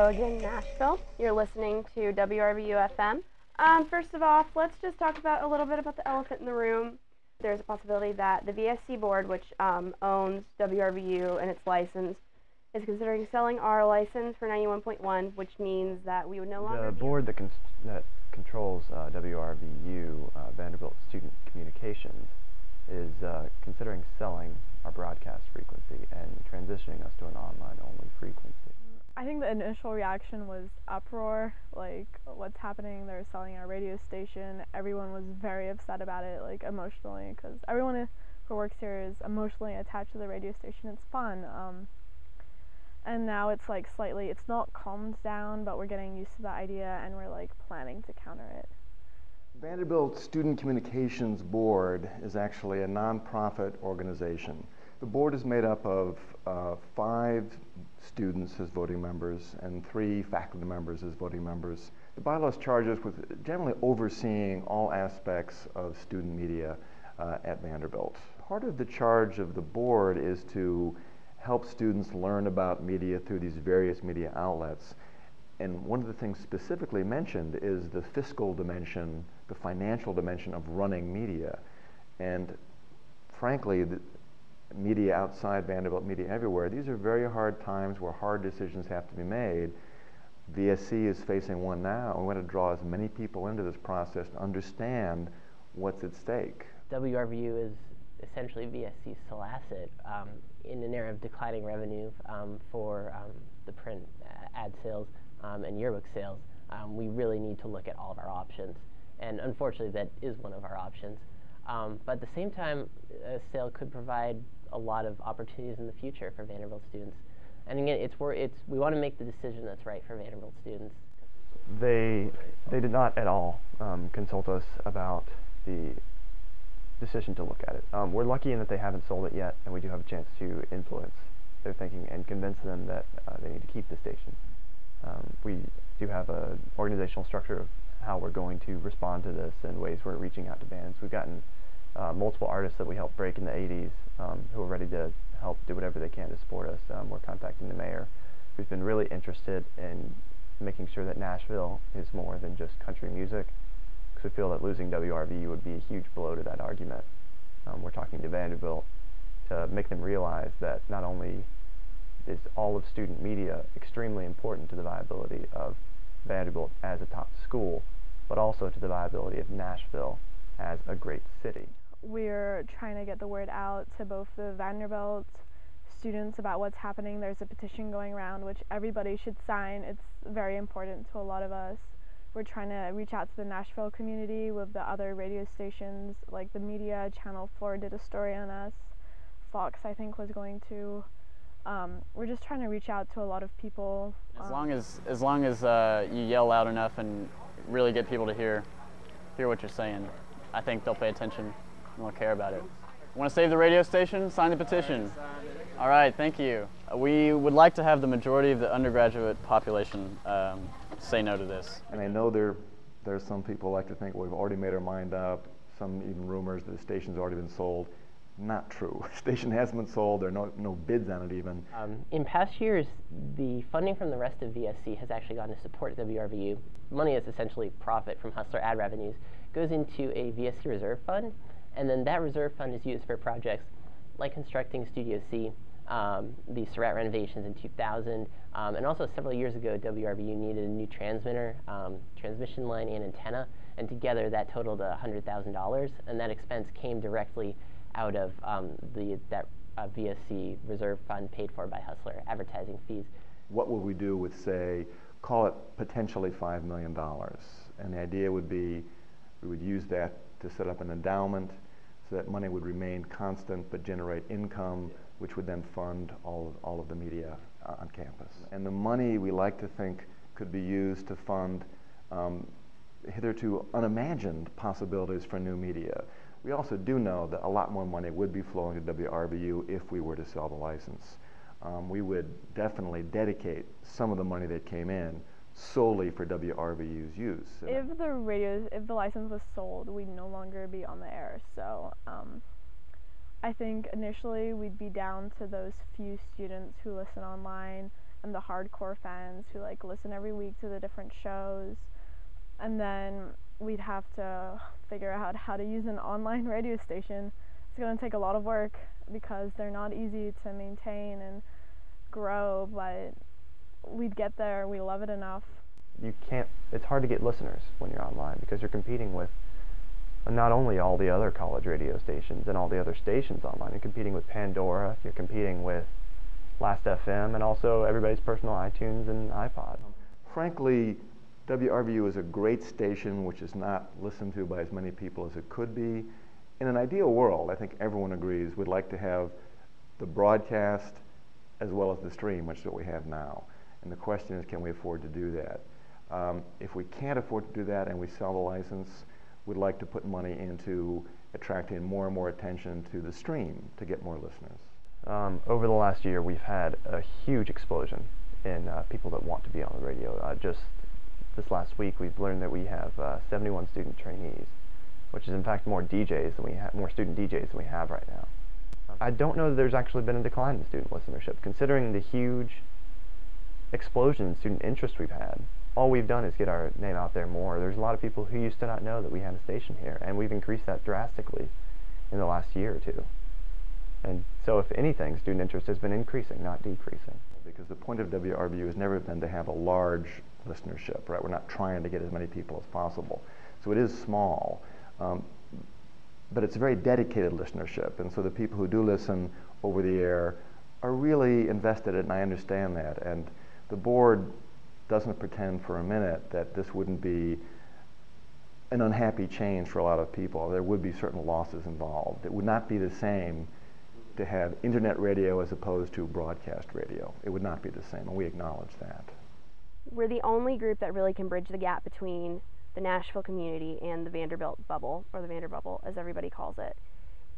Hello again, Nashville. You're listening to WRVU FM. First of all, let's just talk about a little bit about the elephant in the room. There's a possibility that the VSC board, which owns WRVU and its license, is considering selling our license for 91.1, which means that we would no longer... The board that controls WRVU, Vanderbilt Student Communications, is considering selling our broadcast frequency and transitioning us to an online-only frequency. I think the initial reaction was uproar, like, what's happening, they're selling our radio station. Everyone was very upset about it, like, emotionally, because everyone who works here is emotionally attached to the radio station. It's fun. And now it's like slightly, it's not calmed down, but we're getting used to the idea and we're like planning to counter it. Vanderbilt Student Communications Board is actually a nonprofit organization. The board is made up of 5 students as voting members and 3 faculty members as voting members. The bylaws charge us with generally overseeing all aspects of student media at Vanderbilt. Part of the charge of the board is to help students learn about media through these various media outlets. And one of the things specifically mentioned is the fiscal dimension, the financial dimension of running media. And frankly, the media outside Vanderbilt, media everywhere, these are very hard times where hard decisions have to be made. VSC is facing one now, and we want to draw as many people into this process to understand what's at stake. WRVU is essentially VSC's sole asset in an era of declining revenue for the print ad sales and yearbook sales. We really need to look at all of our options, and unfortunately that is one of our options. But at the same time, a sale could provide a lot of opportunities in the future for Vanderbilt students. And again, we want to make the decision that's right for Vanderbilt students. They did not at all consult us about the decision to look at it. We're lucky in that they haven't sold it yet, and we do have a chance to influence their thinking and convince them that they need to keep the station. We do have an organizational structure of how we're going to respond to this and ways we're reaching out to bands. We've gotten multiple artists that we helped break in the 80s who are ready to help do whatever they can to support us. We're contacting the mayor, who's been really interested in making sure that Nashville is more than just country music, because we feel that losing WRVU would be a huge blow to that argument. We're talking to Vanderbilt to make them realize that not only is all of student media extremely important to the viability of Vanderbilt as a top school, but also to the viability of Nashville as a great city. We're trying to get the word out to both the Vanderbilt students about what's happening. There's a petition going around which everybody should sign. It's very important to a lot of us. We're trying to reach out to the Nashville community with the other radio stations, like the media. Channel 4 did a story on us. Fox, I think, was going to. We're just trying to reach out to a lot of people. As long as you yell loud enough and really get people to hear what you're saying, I think they'll pay attention and they'll care about it. Want to save the radio station? Sign the petition. All right, thank you. We would like to have the majority of the undergraduate population say no to this. And I know there's some people like to think, well, we've already made our mind up, some even rumors that the station's already been sold. Not true. The station hasn't been sold. There are no bids on it even. In past years, the funding from the rest of VSC has actually gone to support WRVU. Money is essentially profit from Hustler ad revenues. Goes into a VSC reserve fund, and then that reserve fund is used for projects like constructing Studio C, the Surratt renovations in 2000, and also several years ago, WRVU needed a new transmitter, transmission line, and antenna, and together that totaled $100,000, and that expense came directly out of that VSC reserve fund paid for by Hustler advertising fees. What would we do with, say, call it potentially $5 million? And the idea would be we would use that to set up an endowment so that money would remain constant but generate income, which would then fund all of the media on campus. And the money, we like to think, could be used to fund hitherto unimagined possibilities for new media. We also do know that a lot more money would be flowing to WRVU if we were to sell the license. We would definitely dedicate some of the money that came in solely for WRVU's use. If the license was sold, we'd no longer be on the air. So I think initially we'd be down to those few students who listen online and the hardcore fans who like listen every week to the different shows. And then we'd have to figure out how to use an online radio station. It's going to take a lot of work because they're not easy to maintain and grow, but we'd get there. We love it enough. It's hard to get listeners when you're online because you're competing with not only all the other college radio stations and all the other stations online, you're competing with Pandora, you're competing with Last FM, and also everybody's personal iTunes and iPod. Frankly, WRVU is a great station which is not listened to by as many people as it could be. In an ideal world, I think everyone agrees, we'd like to have the broadcast as well as the stream, which is what we have now. And the question is, can we afford to do that? If we can't afford to do that and we sell the license, we'd like to put money into attracting more and more attention to the stream to get more listeners. Over the last year, we've had a huge explosion in people that want to be on the radio. Just this last week, we've learned that we have 71 student trainees, which is in fact more DJs than we have, more student DJs than we have right now. I don't know that there's actually been a decline in student listenership, considering the huge explosion in student interest we've had. All we've done is get our name out there more. There's a lot of people who used to not know that we had a station here, and we've increased that drastically in the last year or two. And so if anything, student interest has been increasing, not decreasing. Because the point of WRVU has never been to have a large listenership, right? We're not trying to get as many people as possible. So it is small, but it's a very dedicated listenership. And so the people who do listen over the air are really invested in it, and I understand that. And the board doesn't pretend for a minute that this wouldn't be an unhappy change for a lot of people. There would be certain losses involved. It would not be the same to have internet radio as opposed to broadcast radio. It would not be the same, and we acknowledge that. We're the only group that really can bridge the gap between the Nashville community and the Vanderbilt bubble, or the Vanderbubble as everybody calls it.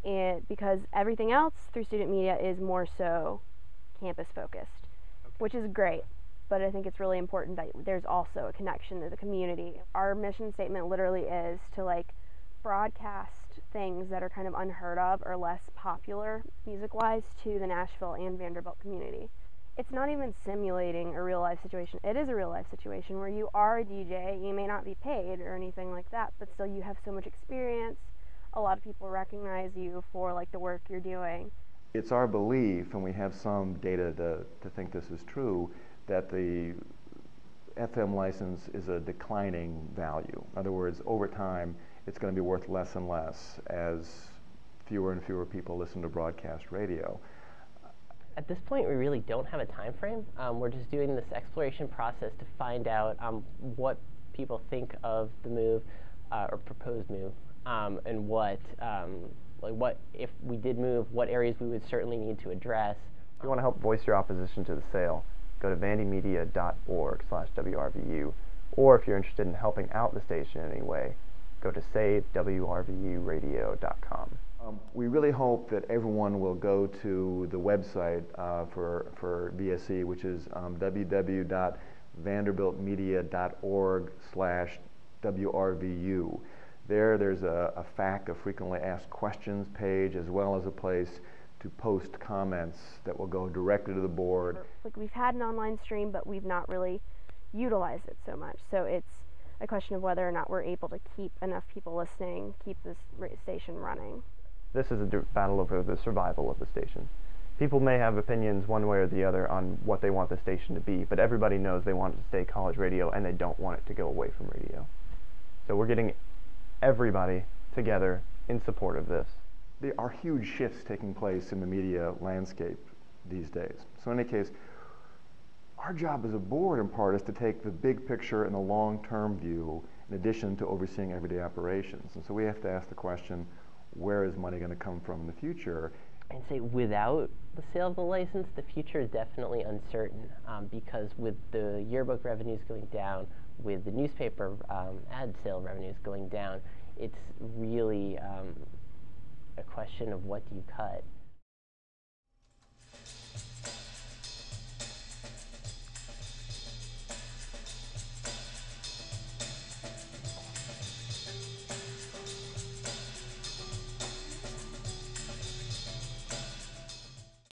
And because everything else through student media is more so campus focused, which is great. But I think it's really important that there's also a connection to the community. Our mission statement literally is to broadcast things that are kind of unheard of or less popular music-wise to the Nashville and Vanderbilt community. It's not even simulating a real-life situation. It is a real-life situation where you are a DJ. You may not be paid or anything like that, but still you have so much experience. A lot of people recognize you for the work you're doing. It's our belief, and we have some data to think this is true, that the FM license is a declining value. In other words, over time, it's going to be worth less and less as fewer and fewer people listen to broadcast radio. At this point, we really don't have a time frame. We're just doing this exploration process to find out what people think of the move or proposed move, and what if we did move, what areas we would certainly need to address. If you want to help voice your opposition to the sale, go to vandymedia.org/WRVU, or if you're interested in helping out the station in any way, go to savewrvuradio.com. We really hope that everyone will go to the website for VSE, which is www.vanderbiltmedia.org/WRVU. There's a FAQ, a frequently asked questions page, as well as a place to post comments that will go directly to the board. We've had an online stream, but we've not really utilized it so much. So it's a question of whether or not we're able to keep enough people listening, keep this station running. This is a battle over the survival of the station. People may have opinions one way or the other on what they want the station to be, but everybody knows they want it to stay college radio and they don't want it to go away from radio. So we're getting everybody together in support of this. There are huge shifts taking place in the media landscape these days. So in any case, our job as a board, in part, is to take the big picture and the long-term view in addition to overseeing everyday operations. And so we have to ask the question, where is money going to come from in the future? I'd say without the sale of the license, the future is definitely uncertain, because with the yearbook revenues going down, with the newspaper ad sale revenues going down, it's really a question of what do you cut.